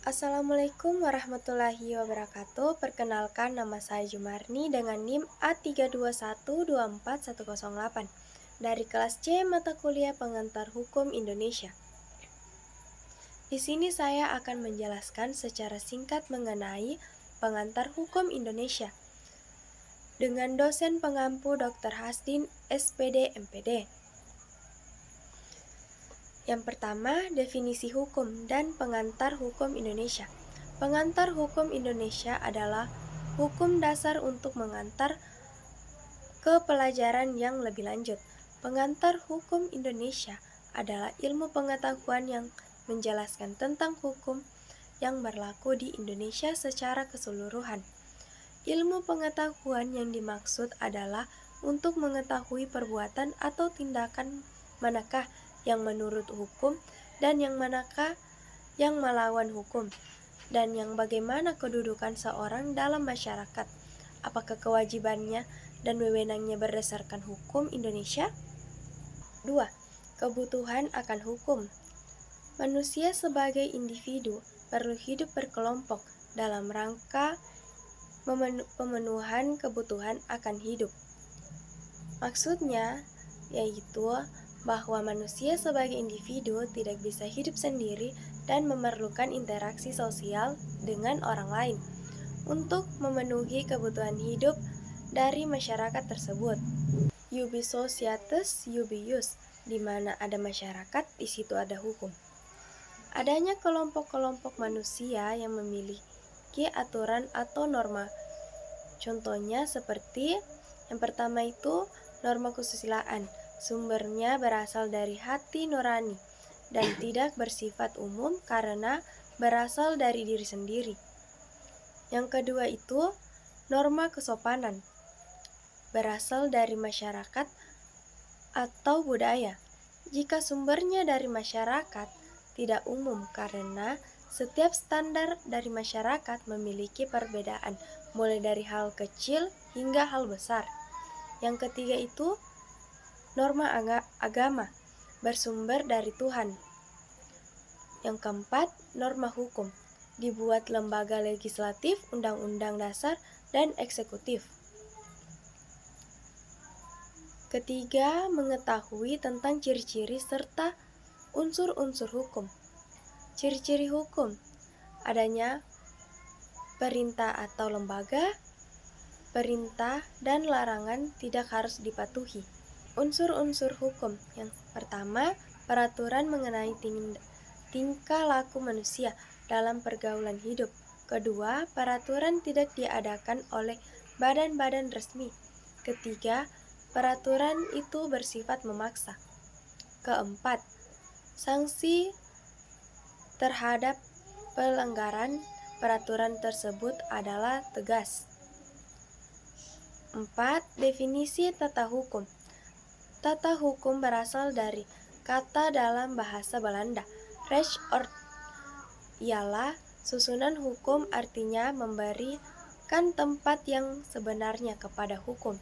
Assalamualaikum warahmatullahi wabarakatuh. Perkenalkan, nama saya Jumarni dengan NIM A321241108 dari kelas C mata kuliah Pengantar Hukum Indonesia. Di sini saya akan menjelaskan secara singkat mengenai Pengantar Hukum Indonesia dengan dosen pengampu Dr. Hasdin, SPD, MPD. Yang pertama, definisi hukum dan pengantar hukum Indonesia. Pengantar hukum Indonesia adalah hukum dasar untuk mengantar ke pelajaran yang lebih lanjut. Pengantar hukum Indonesia adalah ilmu pengetahuan yang menjelaskan tentang hukum yang berlaku di Indonesia secara keseluruhan. Ilmu pengetahuan yang dimaksud adalah untuk mengetahui perbuatan atau tindakan manakah yang menurut hukum dan yang manakah yang melawan hukum, dan yang bagaimana kedudukan seorang dalam masyarakat, apakah kewajibannya dan wewenangnya berdasarkan hukum Indonesia. 2. Kebutuhan akan hukum. Manusia sebagai individu perlu hidup berkelompok dalam rangka pemenuhan kebutuhan akan hidup. Maksudnya yaitu bahwa manusia sebagai individu tidak bisa hidup sendiri dan memerlukan interaksi sosial dengan orang lain untuk memenuhi kebutuhan hidup dari masyarakat tersebut. Ubi societas, ubi ius, di mana ada masyarakat, di situ ada hukum. Adanya kelompok-kelompok manusia yang memiliki aturan atau norma. Contohnya seperti yang pertama itu norma kesusilaan. Sumbernya berasal dari hati nurani dan tidak bersifat umum karena berasal dari diri sendiri. Yang kedua itu norma kesopanan, berasal dari masyarakat atau budaya. Jika sumbernya dari masyarakat, tidak umum karena setiap standar dari masyarakat memiliki perbedaan, mulai dari hal kecil hingga hal besar. Yang ketiga itu norma agama, bersumber dari Tuhan. Yang keempat, norma hukum, dibuat lembaga legislatif, undang-undang dasar, dan eksekutif. Ketiga, mengetahui tentang ciri-ciri serta unsur-unsur hukum. Ciri-ciri hukum, adanya perintah atau lembaga, perintah dan larangan tidak harus dipatuhi. Unsur-unsur hukum, yang pertama, peraturan mengenai tingkah laku manusia dalam pergaulan hidup. Kedua, peraturan tidak diadakan oleh badan-badan resmi. Ketiga, peraturan itu bersifat memaksa. Keempat, sanksi terhadap pelanggaran peraturan tersebut adalah tegas. 4. Definisi tata hukum. Tata hukum berasal dari kata dalam bahasa Belanda, rechtsorde, ialah susunan hukum, artinya memberikan tempat yang sebenarnya kepada hukum.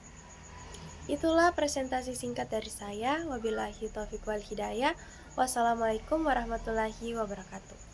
Itulah presentasi singkat dari saya. Wabillahi taufiq wal hidayah. Wassalamualaikum warahmatullahi wabarakatuh.